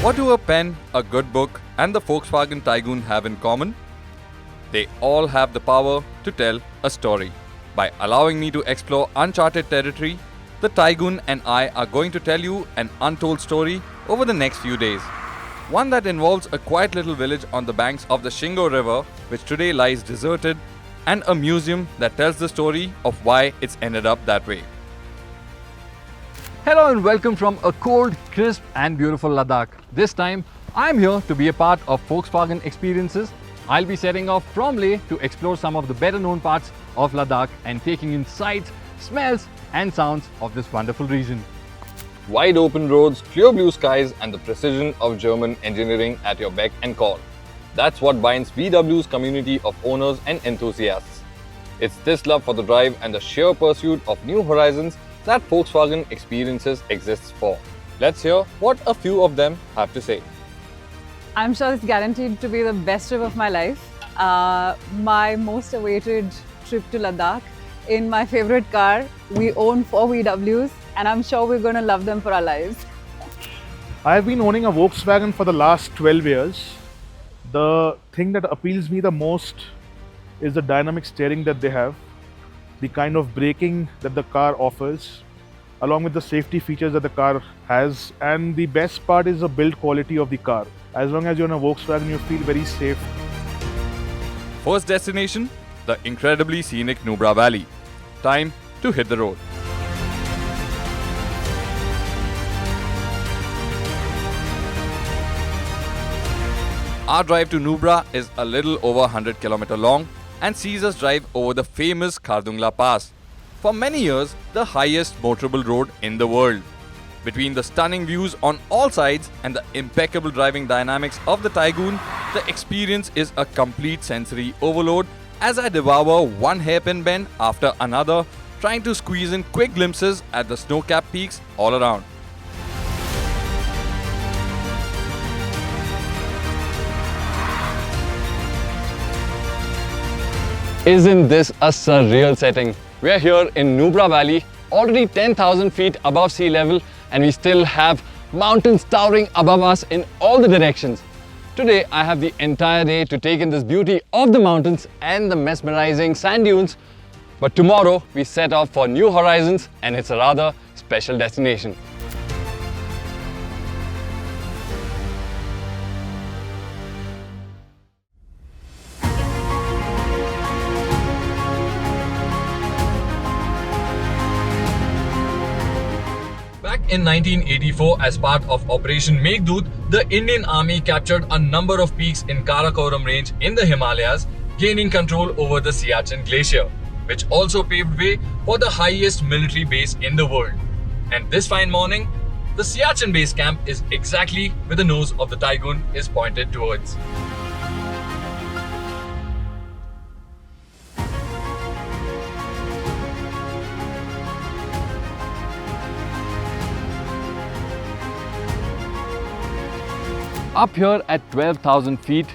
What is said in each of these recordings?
What do a pen, a good book, and the Volkswagen Taigun have in common? They all have the power to tell a story. By allowing me to explore uncharted territory, the Taigun and I are going to tell you an untold story over the next few days. One that involves a quiet little village on the banks of the Shingo River, which today lies deserted, and a museum that tells the story of why it's ended up that way. Hello and welcome from a cold, crisp and beautiful Ladakh. This time, I'm here to be a part of Volkswagen experiences. I'll be setting off from Leh to explore some of the better known parts of Ladakh and taking in sights, smells and sounds of this wonderful region. Wide open roads, clear blue skies and the precision of German engineering at your beck and call. That's what binds VW's community of owners and enthusiasts. It's this love for the drive and the sheer pursuit of new horizons that Volkswagen Experiences exists for. Let's hear what a few of them have to say. I'm sure it's guaranteed to be the best trip of my life. My most awaited trip to Ladakh in my favorite car. We own 4 VWs and I'm sure we're going to love them for our lives. I've been owning a Volkswagen for the last 12 years. The thing that appeals me the most is the dynamic steering that they have, the kind of braking that the car offers, along with the safety features that the car has, and the best part is the build quality of the car. As long as you're in a Volkswagen, you feel very safe. First destination, the incredibly scenic Nubra Valley. Time to hit the road. Our drive to Nubra is a little over 100 km long and sees us drive over the famous Khardungla Pass. For many years, the highest motorable road in the world. Between the stunning views on all sides and the impeccable driving dynamics of the Taigun, the experience is a complete sensory overload as I devour one hairpin bend after another, trying to squeeze in quick glimpses at the snow-capped peaks all around. Isn't this a surreal setting? We're here in Nubra Valley, already 10,000 feet above sea level, and we still have mountains towering above us in all the directions. Today, I have the entire day to take in this beauty of the mountains and the mesmerizing sand dunes. But tomorrow, we set off for new horizons, and it's a rather special destination. Back in 1984, as part of Operation Meghdoot, the Indian Army captured a number of peaks in Karakoram range in the Himalayas, gaining control over the Siachen glacier, which also paved way for the highest military base in the world. And this fine morning, the Siachen base camp is exactly where the nose of the Taigun is pointed towards. Up here at 12,000 feet,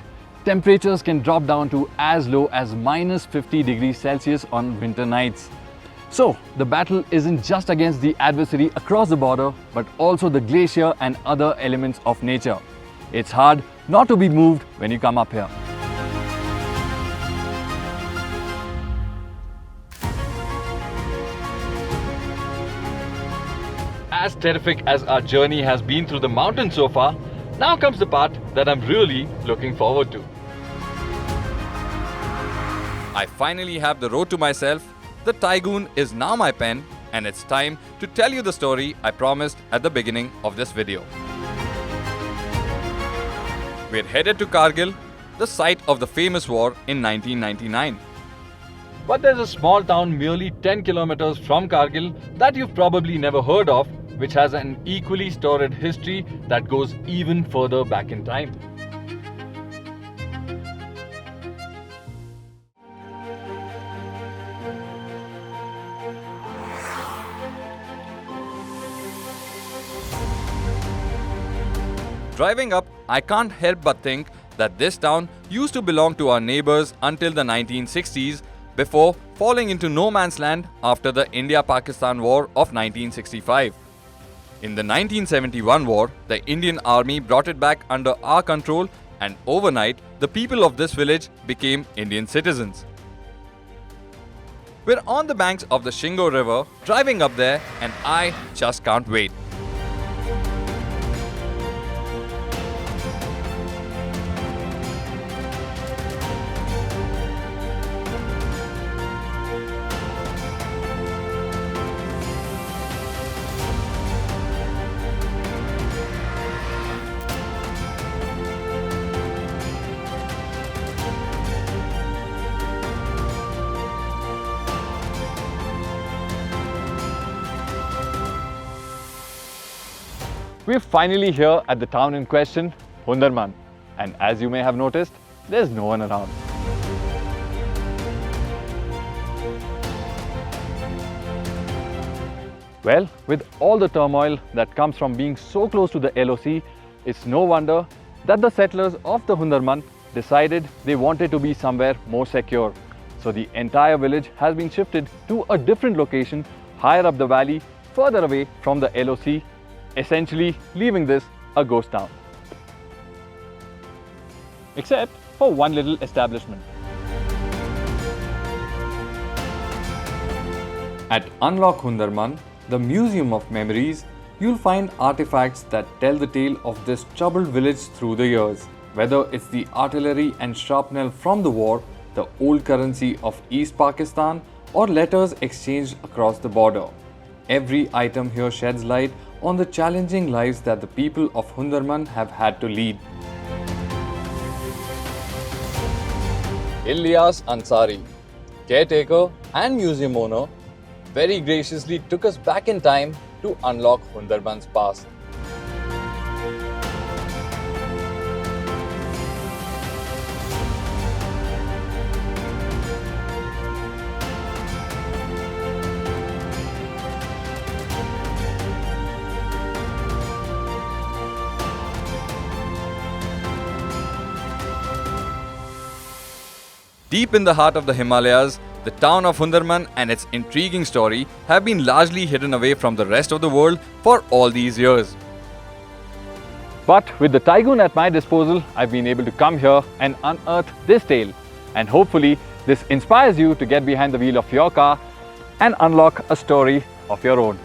temperatures can drop down to as low as minus 50 degrees Celsius on winter nights. So, the battle isn't just against the adversary across the border, but also the glacier and other elements of nature. It's hard not to be moved when you come up here. As terrific as our journey has been through the mountains so far, now comes the part that I'm really looking forward to. I finally have the road to myself. The Taigun is now my pen, and it's time to tell you the story I promised at the beginning of this video. We're headed to Kargil, the site of the famous war in 1999. But there's a small town merely 10 kilometers from Kargil that you've probably never heard of, which has an equally storied history that goes even further back in time. Driving up, I can't help but think that this town used to belong to our neighbors until the 1960s, before falling into no man's land after the India-Pakistan War of 1965. In the 1971 war, the Indian Army brought it back under our control, and overnight, the people of this village became Indian citizens. We're on the banks of the Shingo River, driving up there, and I just can't wait. We're finally here at the town in question, Hunderman. And as you may have noticed, there's no one around. Well, with all the turmoil that comes from being so close to the LOC, it's no wonder that the settlers of the Hunderman decided they wanted to be somewhere more secure. So the entire village has been shifted to a different location higher up the valley, further away from the LOC, essentially leaving this a ghost town. Except for one little establishment. At Unlock Hunderman, the Museum of Memories, you'll find artifacts that tell the tale of this troubled village through the years. Whether it's the artillery and shrapnel from the war, the old currency of East Pakistan, or letters exchanged across the border. Every item here sheds light on the challenging lives that the people of Hunderman have had to lead. Ilyas Ansari, caretaker and museum owner, very graciously took us back in time to unlock Hunderman's past. Deep in the heart of the Himalayas, the town of Hunderman and its intriguing story have been largely hidden away from the rest of the world for all these years. But with the Taigun at my disposal, I've been able to come here and unearth this tale. And hopefully, this inspires you to get behind the wheel of your car and unlock a story of your own.